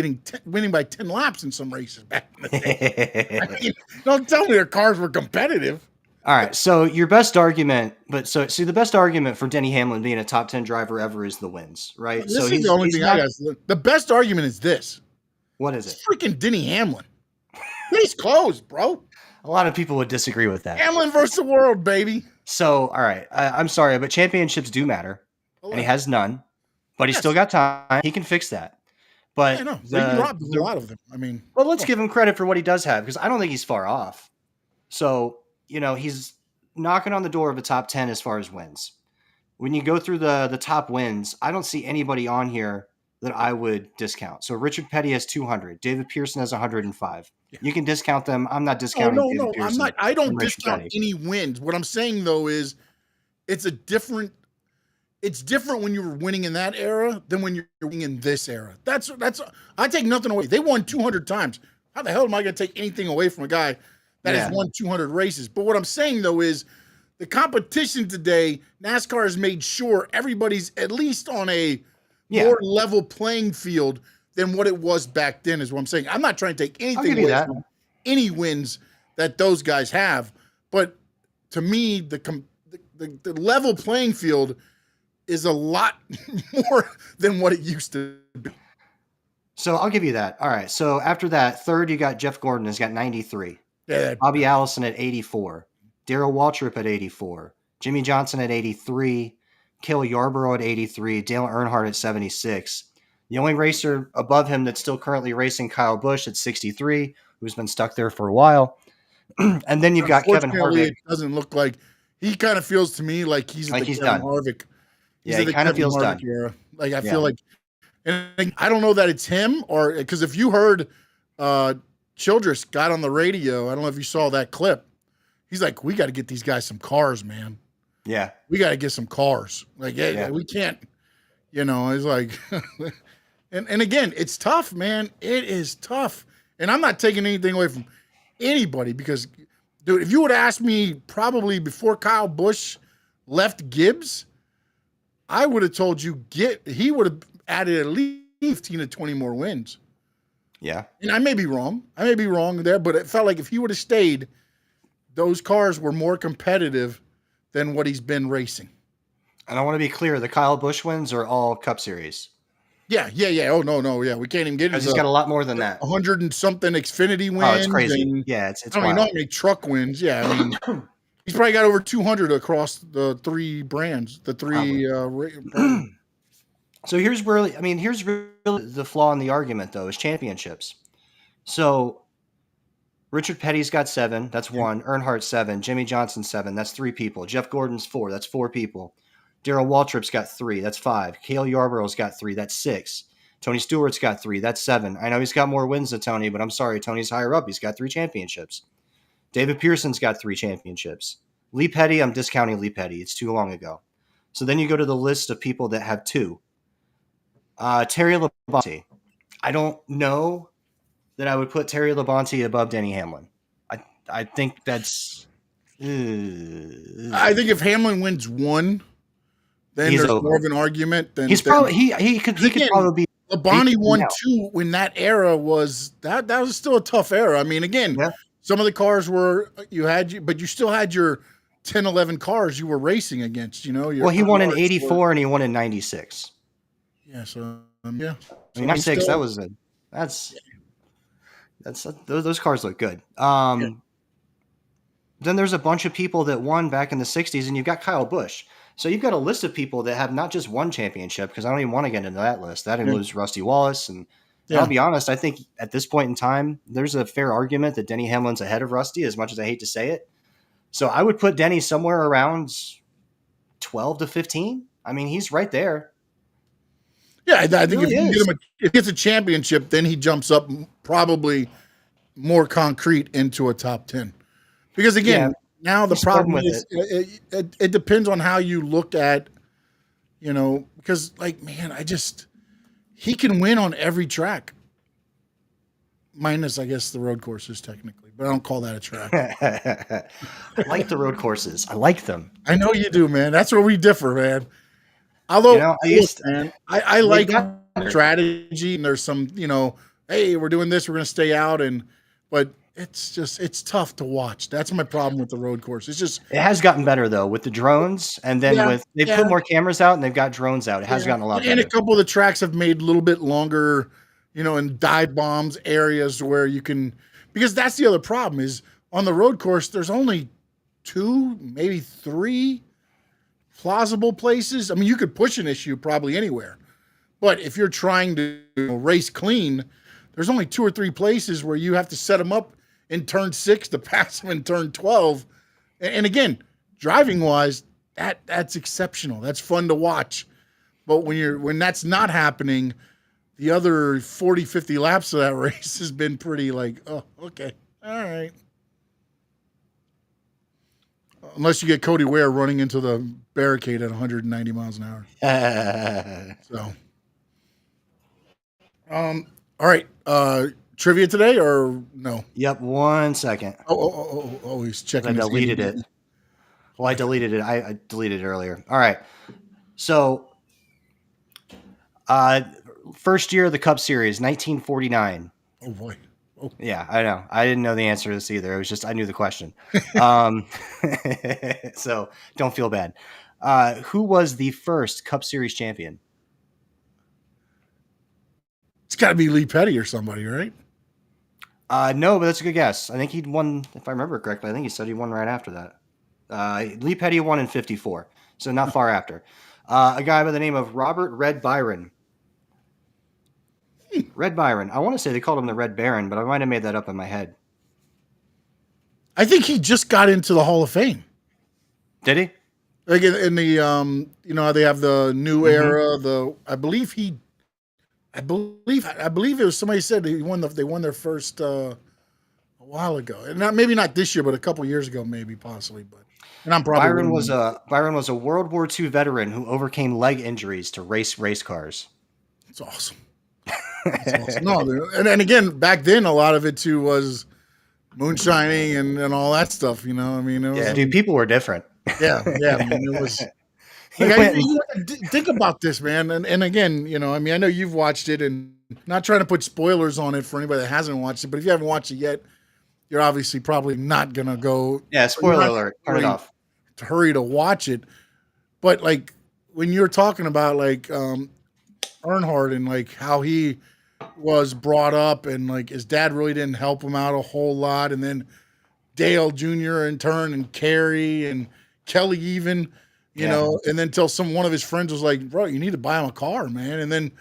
winning by 10 laps in some races back in the day. I mean, don't tell me their cars were competitive. All right, so your best argument, the best argument for Denny Hamlin being a top 10 driver ever is the wins, right? This is the only thing I got. The best argument is this. What is it? It's freaking Denny Hamlin. He's close, bro. A lot of people would disagree with that. Hamlin versus the world, baby. So, all right, I'm sorry, but championships do matter, and he has none, but he's still got time. He can fix that. But I know. He robbed a lot of them. I mean, well, let's give him credit for what he does have, because I don't think he's far off. So, you know, he's knocking on the door of the top 10 as far as wins. When you go through the top wins, I don't see anybody on here that I would discount. So Richard Petty has 200. David Pearson has 105. Yeah. You can discount them. I'm not discounting David Pearson. I'm not. I don't discount any wins. What I'm saying, though, is it's different when you were winning in that era than when you're winning in this era. That's I take nothing away. They won 200 times. How the hell am I going to take anything away from a guy that has won 200 races? But what I'm saying, though, is the competition today, NASCAR has made sure everybody's at least on a more level playing field than what it was back then, is what I'm saying. I'm not trying to take anything away from any wins that those guys have. But to me, the level playing field is a lot more than what it used to be. So I'll give you that. All right. So after that, third, you got Jeff Gordon has got 93. Yeah. Bobby Allison at 84. Darrell Waltrip at 84. Jimmy Johnson at 83. Cale Yarborough at 83. Dale Earnhardt at 76. The only racer above him that's still currently racing, Kyle Busch at 63, who's been stuck there for a while. And then you've got Kevin Harvick. It doesn't look like he kind of feels to me like he's Kevin done. Harvick. Yeah, he kind of feels done. Era. Like I feel like, and I don't know that it's him, or because if you heard Childress got on the radio, I don't know if you saw that clip. He's like, we got to get these guys some cars, man. Yeah, we got to get some cars. Like, we can't, you know. It's like, and again, it's tough, man. It is tough, and I'm not taking anything away from anybody because, dude, if you would ask me probably before Kyle Busch left Gibbs, I would have told you he would have added at least 15 to 20 more wins. Yeah. And I may be wrong. There, but it felt like if he would have stayed, those cars were more competitive than what he's been racing. And I want to be clear, the Kyle Busch wins are all Cup Series. Yeah. Oh, no. Yeah, we can't even get it. He's got a lot more than that. 100 and something Xfinity wins. Oh, it's crazy. It's I don't even know how many truck wins. Yeah, I mean, he's probably got over 200 across the three brands, the three brands. So here's really the flaw in the argument, though, is championships. So Richard Petty's got 7. That's 1. Earnhardt 7. Jimmy Johnson 7. That's 3 people. Jeff Gordon's 4. That's 4 people. Darrell Waltrip's got 3. That's 5. Cale Yarborough's got 3. That's 6. Tony Stewart's got 3. That's 7. I know he's got more wins than Tony, but I'm sorry, Tony's higher up. He's got 3 championships. David Pearson's got 3 championships. Lee Petty, I'm discounting Lee Petty. It's too long ago. So then you go to the list of people that have 2. Terry Labonte. I don't know that I would put Terry Labonte above Denny Hamlin. I think that's... I think if Hamlin wins 1, then there's more of an argument. Than he's probably he could probably be... Labonte won 2 when that era was... That was still a tough era. I mean, again... Yeah. Some of the cars but you still had your 10, 11 cars you were racing against, you know. He won in 84 and he won in 96. Yeah, so yeah. I mean, 96, those cars look good. Then there's a bunch of people that won back in the 60s, and you've got Kyle Busch. So you've got a list of people that have not just one championship, because I don't even want to get into that list. That includes Rusty Wallace and I'll be honest, I think at this point in time, there's a fair argument that Denny Hamlin's ahead of Rusty, as much as I hate to say it. So I would put Denny somewhere around 12 to 15. I mean, he's right there. Yeah, I think if he gets a championship, then he jumps up probably more concrete into a top 10. Because again, Now the He's flirting problem with is it depends on how you look at, because like, man, he can win on every track. Minus, I guess, the road courses technically, but I don't call that a track. I like the road courses. I like them. I know you do, man. That's where we differ, man. Although, man, I like strategy, and there's some, hey, we're doing this, we're going to stay out, but it's tough to watch. That's my problem with the road course. It has gotten better though with the drones, and then they put more cameras out and they've got drones out. It has gotten a lot better. And a couple of the tracks have made a little bit longer, and dive bombs areas where you can, because that's the other problem is on the road course, there's only 2, maybe 3 plausible places. I mean, you could push an issue probably anywhere, but if you're trying to race clean, there's only 2 or 3 places where you have to set them up in turn 6 to pass them in turn 12. And again, driving wise, that's exceptional. That's fun to watch. But when that's not happening, the other 40, 50 laps of that race has been pretty like, oh, okay, all right. Unless you get Cody Ware running into the barricade at 190 miles an hour. So, all right. Trivia today or no? Yep. 1 second. Oh, he's checking. I deleted it. Well, I deleted it. I deleted it earlier. All right. So, first year of the Cup Series, 1949. Oh boy. Oh. Yeah, I know. I didn't know the answer to this either. It was just I knew the question. So don't feel bad. Who was the first Cup Series champion? It's got to be Lee Petty or somebody, right? No, but that's a good guess. I think he'd won, if I remember correctly. I think he said he won right after that. Lee Petty won in 54, so not far after. A guy by the name of Robert Red Byron. Red Byron. I want to say they called him the Red Baron, but I might have made that up in my head. I think he just got into the Hall of Fame. Did he? Like in the they have the new era. I believe it was somebody said they won their first a while ago, and maybe not this year, but a couple years ago, maybe possibly. But and I'm probably Byron was a World War II veteran who overcame leg injuries to race cars. It's awesome. Awesome. No, and again, back then a lot of it too was moonshining and all that stuff. I mean, it was, dude, people were different. Yeah. I mean, it was. Think about this, man, and again, I mean, I know you've watched it, and not trying to put spoilers on it for anybody that hasn't watched it, but if you haven't watched it yet, you're obviously probably not gonna go. Yeah, spoiler alert. Turn it off. To hurry to watch it, but like when you're talking about like Earnhardt and like how he was brought up and like his dad really didn't help him out a whole lot, and then Dale Jr. in turn and Kerry and Kelly even, you know, and then till one of his friends was like, bro, you need to buy him a car, man. And then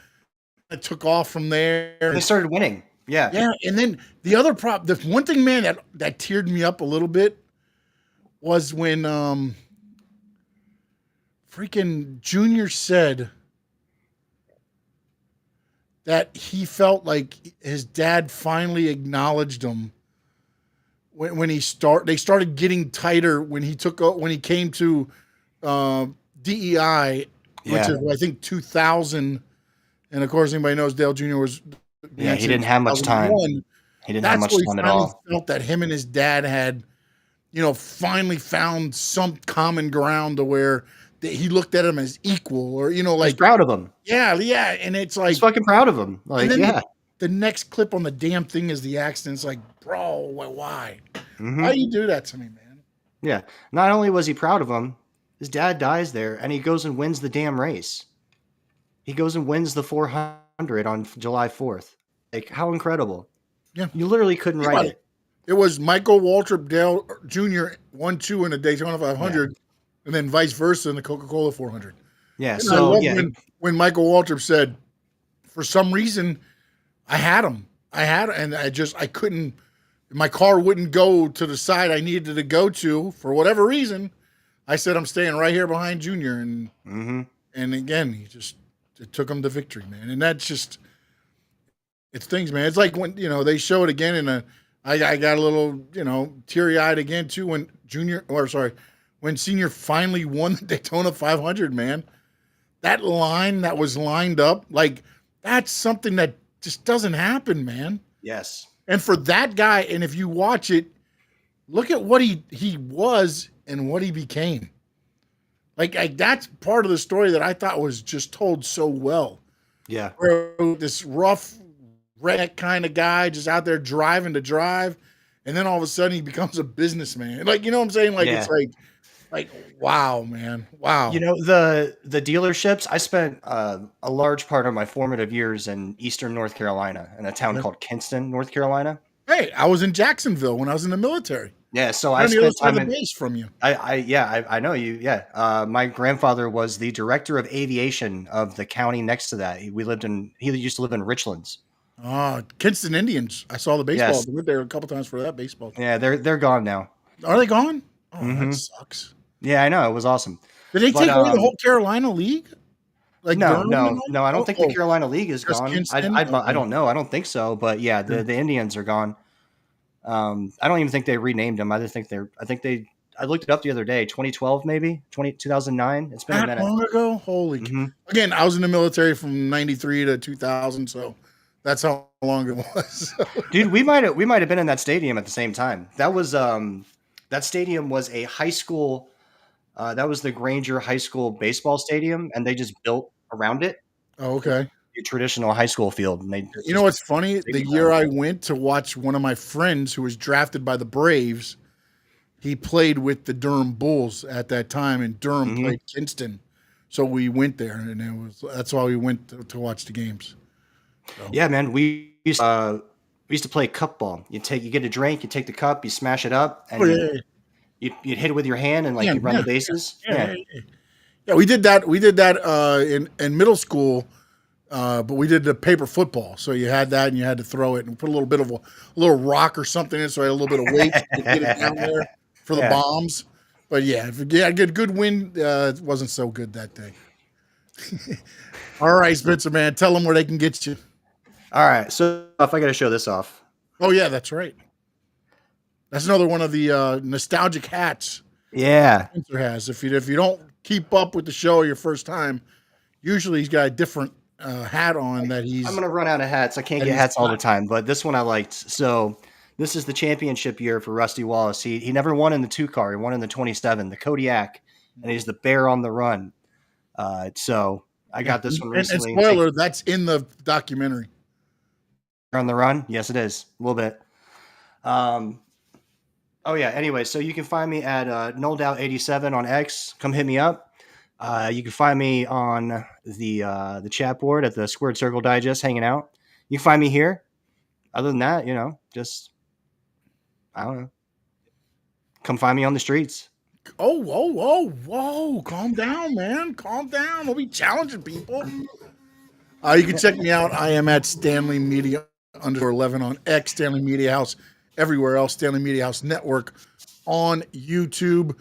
it took off from there. They started winning. Yeah. Yeah. And then the other the one thing, man, that teared me up a little bit was when freaking Junior said that he felt like his dad finally acknowledged him when they started getting tighter when he came to DEI, which is I think 2000, and of course anybody knows Dale Jr. was he didn't have much time. He didn't have much time at all. Felt that him and his dad had, finally found some common ground to where he looked at him as equal, or like he's proud of him. Yeah, and it's like he's fucking proud of him. Like, the next clip on the damn thing is the accident. It's like, bro, why? Why you do that to me, man? Yeah. Not only was he proud of him, his dad dies there, and he goes and wins the damn race. He goes and wins the 400 on July 4th. Like, how incredible! Yeah, you literally couldn't write it. It was Michael Waltrip Dale Jr. 1-2 in the Daytona 500, and then vice versa in the Coca-Cola 400. Yeah. And so when Michael Waltrip said, for some reason, I had him, and I couldn't. My car wouldn't go to the side I needed to go to for whatever reason. I said, I'm staying right here behind Junior, and again, it took him to victory, man. And that's just, it's things, man. It's like when they show it again in I got a little, teary eyed again too when Senior finally won the Daytona 500. Man, that line that was lined up, like that's something that just doesn't happen, man. Yes. And for that guy, and if you watch it, look at what he was and what he became. Like that's part of the story that I thought was just told so well. Yeah. Where this rough redneck kind of guy just out there driving to drive, and then all of a sudden he becomes a businessman. Like, you know what I'm saying? Like it's like wow, man. Wow. The dealerships, I spent a large part of my formative years in Eastern North Carolina in a town called Kinston, North Carolina. Hey, I was in Jacksonville when I was in the military. Yeah, so I I spent time the in base from you. I know you. Yeah. My grandfather was the director of aviation of the county next to that. He used to live in Richlands. Kinston Indians. I saw the baseball. Yes. I went there a couple times for that baseball team. Yeah, they're gone now. Are they gone? Oh, Mhm. that sucks. Yeah, I know. It was awesome. Did they take away the whole Carolina League? Like No. I don't think the Oh, Carolina League is just gone. Kinston? I don't know. I don't think so. But yeah, the Indians are gone. I don't even think they renamed them. I looked it up the other day. 2012 maybe 2009. It's been a That minute. long ago? Holy. Mhm. Again, I was in the military from 93 to 2000, so that's how long it was. Dude, we might have been in that stadium at the same time. That was that stadium was a high school. That was the Granger High School baseball stadium, and they just built around it Oh, okay. a traditional high school field. And they, You know what's funny? they The just- year I went to watch one of my friends who was drafted by the Braves, he played with the Durham Bulls at that time, and Durham Mhm. played Kinston. So we went there, and that's why we went to watch the games. Yeah, man, we used to play cup ball. You get a drink, you take the cup, you smash it up, and Oh, yeah. you'd hit it with your hand and like Yeah, you run yeah, the bases. Yeah, we did that. We did that in middle school, but we did the paper football. So you had that, and you had to throw it and put a little bit of a little rock or something in, so I had a little bit of weight to get it down there for the Yeah. bombs. But yeah, if you had a good win, it wasn't so good that day. All right, Spencer, man, tell them where they can get you. All right, so if I got to show this off. Oh yeah, that's right. That's another one of the nostalgic hats Yeah. Spencer has. If you don't keep up with the show your first time, usually he's got a different hat on that he's. I'm gonna run out of hats. I can't And get he's hats all the not- time, but this one I liked. So this is the championship year for Rusty Wallace. He never won in the 2 car. He won in the 27, the Kodiak, and he's the bear on the run. So I got this one And recently. spoiler, that's in the documentary. Bear on the run. Yes, it is a little bit. Oh yeah. Anyway, so you can find me at NoldOut87 on X. Come hit me up. You can find me on the chat board at the Squared Circle Digest, hanging out. You can find me here. Other than that, just I don't know. Come find me on the streets. Oh, whoa. Calm down, man. Calm down. Don't be challenging people. You can check me out. I am at Stanley Media _11 on X, Stanley Media House, everywhere else, Stanley Media House Network on YouTube.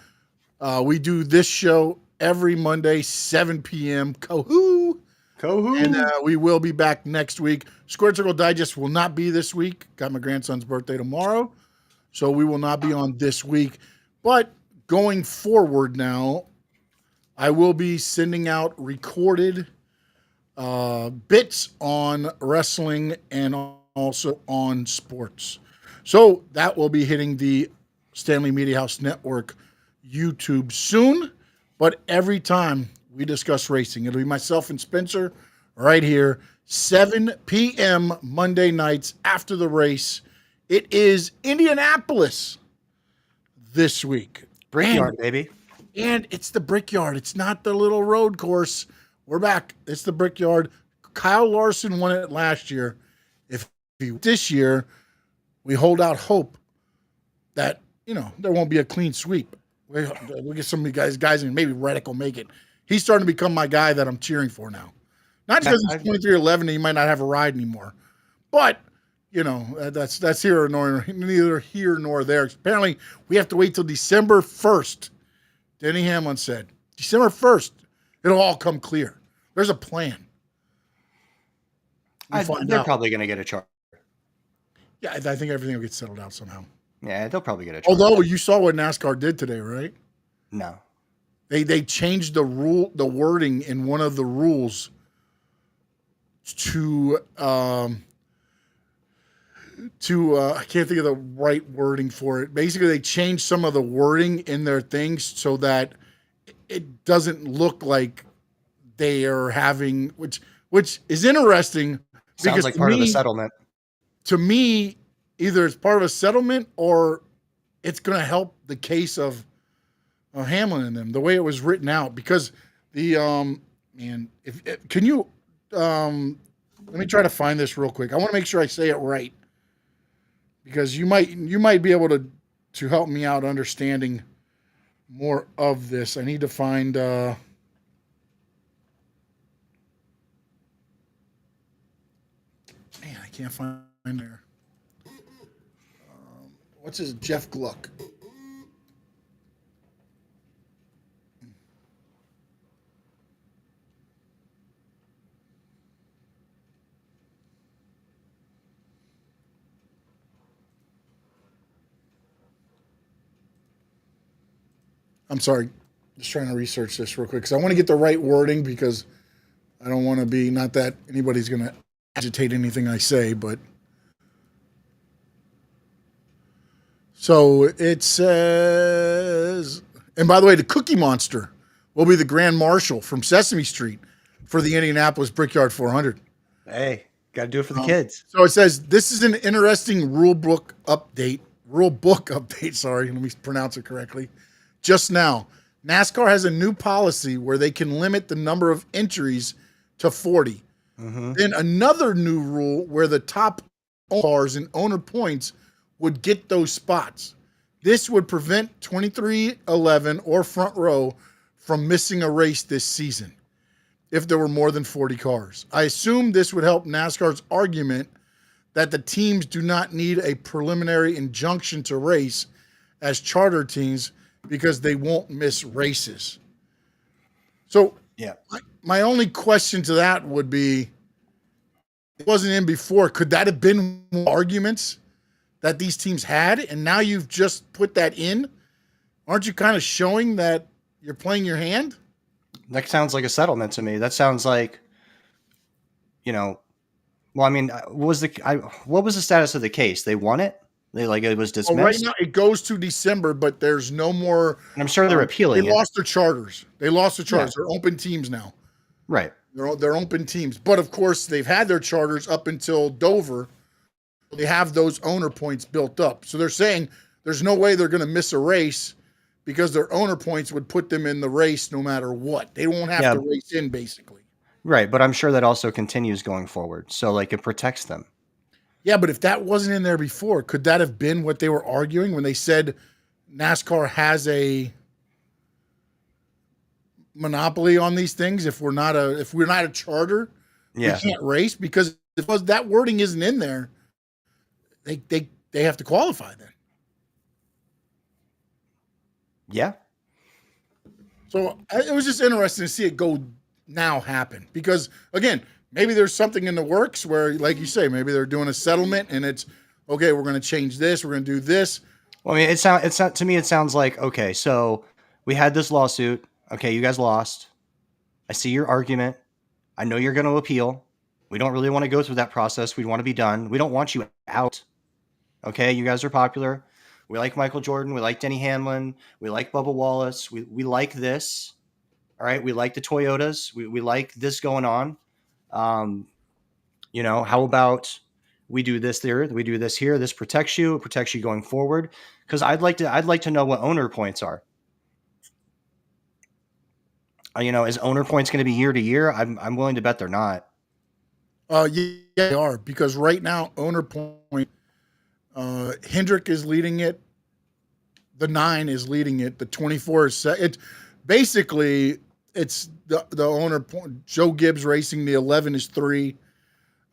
We do this show every Monday, 7 p.m. Kohoo. And we will be back next week. Squared Circle Digest will not be this week. Got my grandson's birthday tomorrow, so we will not be on this week. But going forward now, I will be sending out recorded bits on wrestling and also on sports. So that will be hitting the Stanley Media House Network YouTube soon. But every time we discuss racing, it'll be myself and Spencer right here, 7 p.m. Monday nights after the race. It is Indianapolis this week. Brickyard, baby. And it's the Brickyard. It's not the little road course. We're back. It's the Brickyard. Kyle Larson won it last year. This year, we hold out hope that, there won't be a clean sweep. We'll get some of the guys, and maybe Reddick will make it. Ne's starting to become my guy that I'm cheering for now. Not because he's 23-11 and he might not have a ride anymore. But, that's neither here nor there. Apparently, we have to wait till December 1st. Denny Hamlin said, December 1st, it'll all come clear. There's a plan. They're probably going to get a charge. Yeah, I think everything will get settled out somehow. Yeah, they'll probably get a charge. Although you saw what NASCAR did today, right? No. They changed the wording in one of the rules to I can't think of the right wording for it. Basically, they changed some of the wording in their things so that it doesn't look like they are having, which is interesting. Sounds like part of the settlement. To me, either it's part of a settlement or it's going to help the case of Hamlin and them, the way it was written out. Because the can you let me try to find this real quick. I want to make sure I say it right, because you might be able to help me out understanding more of this. I need to find man, I can't find there. What's his Jeff Gluck? I'm sorry, just trying to research this real quick because I want to get the right wording, because I don't want to be, not that anybody's going to agitate anything I say, but so it says, and by the way, the Cookie Monster will be the Grand Marshal from Sesame Street for the Indianapolis Brickyard 400. Hey, got to do it for the kids. So it says, this is an interesting rule book update. Sorry, let me pronounce it correctly. Just now, NASCAR has a new policy where they can limit the number of entries to 40. Mm-hmm. Then another new rule where the top cars and owner points would get those spots. This would prevent 2311 or Front Row from missing a race this season if there were more than 40 cars. I assume this would help NASCAR's argument that the teams do not need a preliminary injunction to race as charter teams because they won't miss races. So yeah, my only question to that would be, it wasn't in before. Could that have been arguments that these teams had, and now you've just put that in? Aren't you kind of showing that you're playing your hand? That sounds like a settlement to me. That sounds like, well, I mean, what was the status of the case? They won it? It was dismissed? Well, right now it goes to December, but there's no more. And I'm sure they're appealing. They lost their charters. They're Yeah. open teams now. Right. They're open teams. But of course, they've had their charters up until Dover. They have those owner points built up. So they're saying there's no way they're going to miss a race because their owner points would put them in the race no matter what. They won't have to race in, basically. Right. But I'm sure that also continues going forward. So it protects them. Yeah, but if that wasn't in there before, could that have been what they were arguing when they said NASCAR has a monopoly on these things? If we're not a charter, we can't race? Because if that wording isn't in there, they have to qualify then. Yeah. So it was just interesting to see it happen, because again, maybe there's something in the works where, like you say, maybe they're doing a settlement and it's okay. We're going to change this. We're going to do this. Well, I mean, to me, it sounds like, okay, so we had this lawsuit. Okay, you guys lost. I see your argument. I know you're going to appeal. We don't really want to go through that process. We want to be done. We don't want you out. Okay, you guys are popular. We like Michael Jordan. We like Denny Hamlin. We like Bubba Wallace. We like this. All right, we like the Toyotas. We like this going on. How about we do this there? We do this here. This protects you. It protects you going forward. Because I'd like to know what owner points are. Is owner points going to be year to year? I'm willing to bet they're not. Yeah, they are, because right now owner point, Hendrick is leading it. The 9 is leading it. The 24 is set. Basically, it's the owner point. Joe Gibbs Racing, the 11 is 3.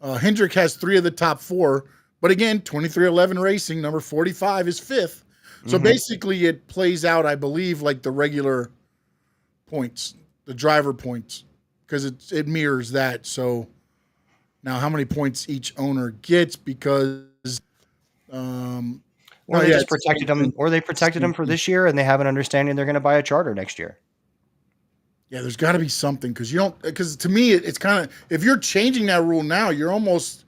Hendrick has 3 of the top 4. But again, 2311 Racing, number 45 is 5th. So basically it plays out, I believe, like the regular points, the driver points, because it mirrors that. So now how many points each owner gets, because Or oh, they yeah, just it's the protected same them, thing. or they protected them for this year, and they have an understanding they're going to buy a charter next year. Yeah, there's got to be something because to me it's kind of, if you're changing that rule now, you're almost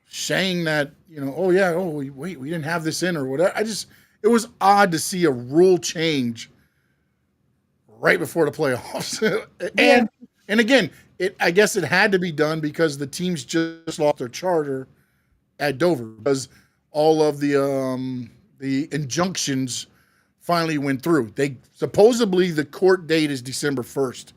saying that, oh yeah, we didn't have this in or whatever. It was odd to see a rule change right before the playoffs. Yeah. and again, I guess it had to be done because the teams just lost their charter at Dover because all of the injunctions finally went through. Supposedly the court date is December 1st.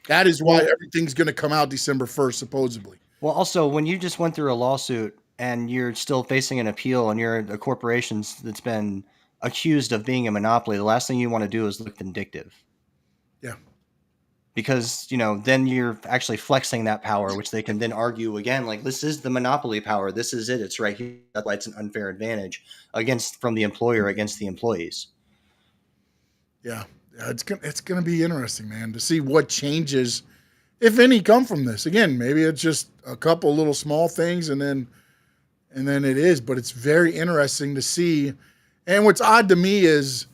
That is why everything's going to come out December 1st, supposedly. Well, also, when you just went through a lawsuit and you're still facing an appeal and you're a corporation that's been accused of being a monopoly, the last thing you want to do is look vindictive. Yeah. Because, then you're actually flexing that power, which they can then argue again, like, this is the monopoly power. This is it. It's right here. That's why it's an unfair advantage from the employer against the employees. Yeah. It's going to be interesting, man, to see what changes, if any, come from this. Again, maybe it's just a couple little small things and then it is, but it's very interesting to see. And what's odd to me is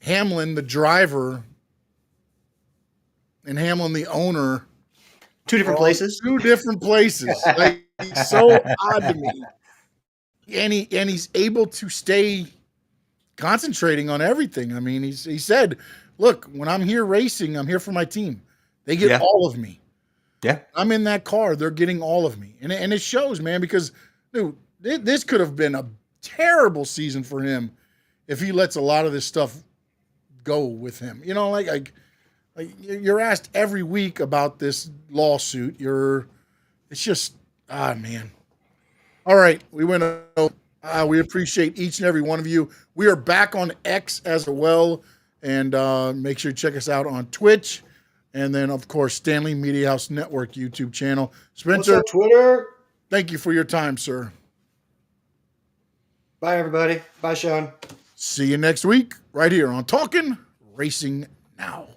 Hamlin, the driver, and Hamlin, the owner, Two different places. Two different places. Like, it's so odd to me. And he's able to stay concentrating on everything. I mean, he said, "Look, when I'm here racing, I'm here for my team. They get all of me. Yeah, I'm in that car. They're getting all of me, and it shows, man. Because dude, this could have been a terrible season for him if he lets a lot of this stuff go with him. Like you're asked every week about this lawsuit. It's just, man. All right, we went. We appreciate each and every one of you. We are back on X as well, and make sure you check us out on Twitch, and then of course Stanley Media House Network YouTube channel. Spencer, what's up, Twitter? Thank you for your time, sir. Bye, everybody. Bye, Sean. See you next week right here on Talking Racing Now.